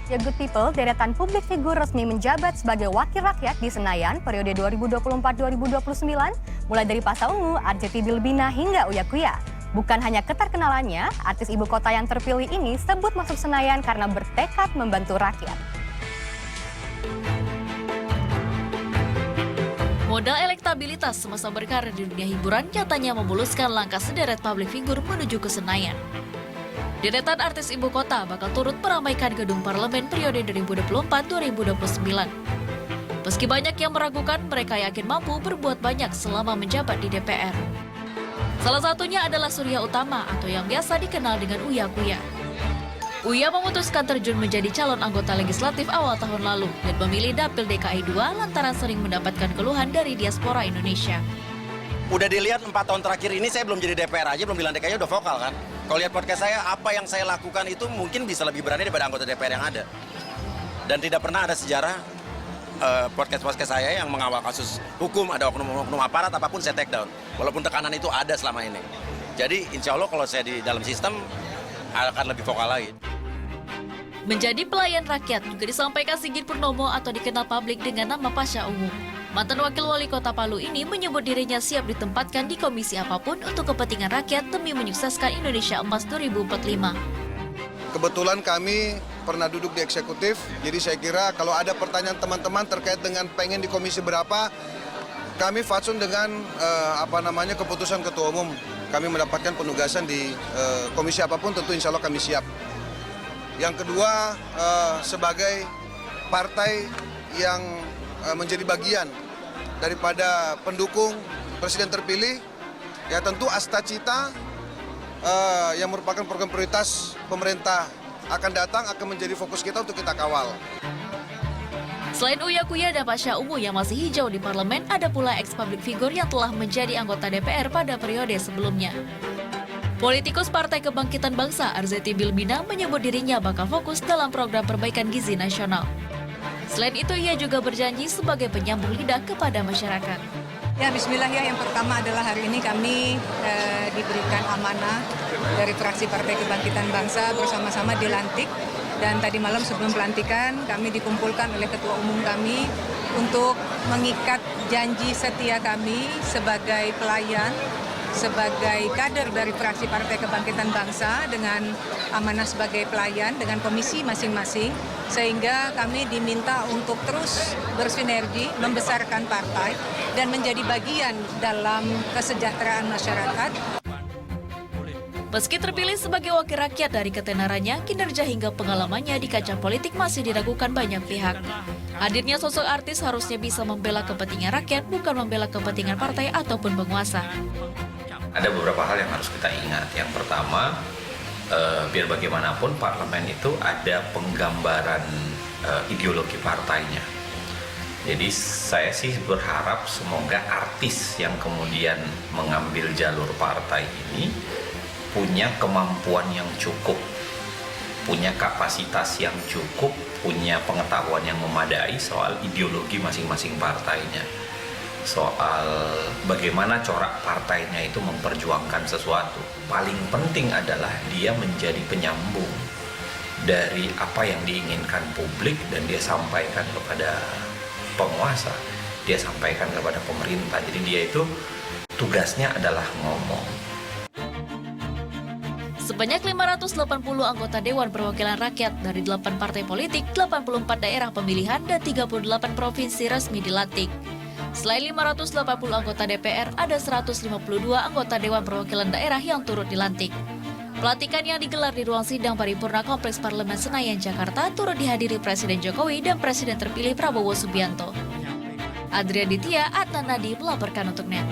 Ya Good People, deretan publik figur resmi menjabat sebagai wakil rakyat di Senayan periode 2024-2029, mulai dari Pasha Ungu, Arzetti Bilbina hingga Uya Kuya. Bukan hanya keterkenalannya, artis ibu kota yang terpilih ini sebut masuk Senayan karena bertekad membantu rakyat. Modal elektabilitas semasa berkarir di dunia hiburan nyatanya memuluskan langkah sederet publik figur menuju ke Senayan. Deretan artis ibu kota bakal turut meramaikan gedung parlemen periode 2024-2029. Meski banyak yang meragukan, mereka yakin mampu berbuat banyak selama menjabat di DPR. Salah satunya adalah Surya Utama atau yang biasa dikenal dengan Uya Kuya. Uya memutuskan terjun menjadi calon anggota legislatif awal tahun lalu dan memilih dapil DKI 2 lantaran sering mendapatkan keluhan dari diaspora Indonesia. Udah dilihat 4 tahun terakhir ini saya belum jadi DPR aja, belum bilang DKI udah vokal kan. Kalau lihat podcast saya, apa yang saya lakukan itu mungkin bisa lebih berani daripada anggota DPR yang ada. Dan tidak pernah ada sejarah podcast-podcast saya yang mengawal kasus hukum, ada oknum-oknum aparat, apapun saya take down. Walaupun tekanan itu ada selama ini. Jadi insya Allah kalau saya di dalam sistem akan lebih vokal lagi. Menjadi pelayan rakyat juga disampaikan Sigit Purnomo atau dikenal publik dengan nama Pasha Ungu. Mantan wakil wali kota Palu ini menyebut dirinya siap ditempatkan di komisi apapun untuk kepentingan rakyat demi menyukseskan Indonesia Emas 2045. Kebetulan kami pernah duduk di eksekutif, jadi saya kira kalau ada pertanyaan teman-teman terkait dengan pengen di komisi berapa, kami fatsun dengan keputusan ketua umum. Kami mendapatkan penugasan di komisi apapun, tentu insya Allah kami siap. Yang kedua, sebagai partai yang menjadi bagian daripada pendukung presiden terpilih, ya tentu Asta Cita yang merupakan program prioritas pemerintah akan datang, akan menjadi fokus kita untuk kita kawal. Selain Uya Kuya dan Pasha Ungu yang masih hijau di parlemen, ada pula ex-public figure yang telah menjadi anggota DPR pada periode sebelumnya. Politikus Partai Kebangkitan Bangsa Arzetti Bilbina menyebut dirinya bakal fokus dalam program perbaikan gizi nasional. Selain itu, ia juga berjanji sebagai penyambung lidah kepada masyarakat. Ya, bismillah ya. Yang pertama adalah hari ini kami diberikan amanah dari fraksi Partai Kebangkitan Bangsa bersama-sama dilantik. Dan tadi malam sebelum pelantikan kami dikumpulkan oleh Ketua Umum kami untuk mengikat janji setia kami sebagai pelayan, sebagai kader dari fraksi Partai Kebangkitan Bangsa dengan amanah sebagai pelayan dengan komisi masing-masing, sehingga kami diminta untuk terus bersinergi, membesarkan partai dan menjadi bagian dalam kesejahteraan masyarakat. Meski terpilih sebagai wakil rakyat dari ketenarannya, kinerja hingga pengalamannya di kancah politik masih diragukan banyak pihak. Hadirnya sosok artis harusnya bisa membela kepentingan rakyat, bukan membela kepentingan partai ataupun penguasa. Ada beberapa hal yang harus kita ingat. Yang pertama, biar bagaimanapun parlemen itu ada penggambaran ideologi partainya. Jadi saya sih berharap semoga artis yang kemudian mengambil jalur partai ini punya kemampuan yang cukup, punya kapasitas yang cukup, punya pengetahuan yang memadai soal ideologi masing-masing partainya. Soal bagaimana corak partainya itu memperjuangkan sesuatu. Paling penting adalah dia menjadi penyambung dari apa yang diinginkan publik dan dia sampaikan kepada penguasa, dia sampaikan kepada pemerintah. Jadi dia itu tugasnya adalah ngomong. Sebanyak 580 anggota Dewan Perwakilan Rakyat dari 8 partai politik, 84 daerah pemilihan, dan 38 provinsi resmi dilantik. Selain 580 anggota DPR, ada 152 anggota Dewan Perwakilan Daerah yang turut dilantik. Pelantikan yang digelar di ruang sidang paripurna Kompleks Parlemen Senayan, Jakarta, turut dihadiri Presiden Jokowi dan Presiden terpilih Prabowo Subianto. Adrian Ditya, Adnan Nadi melaporkan untuk NET.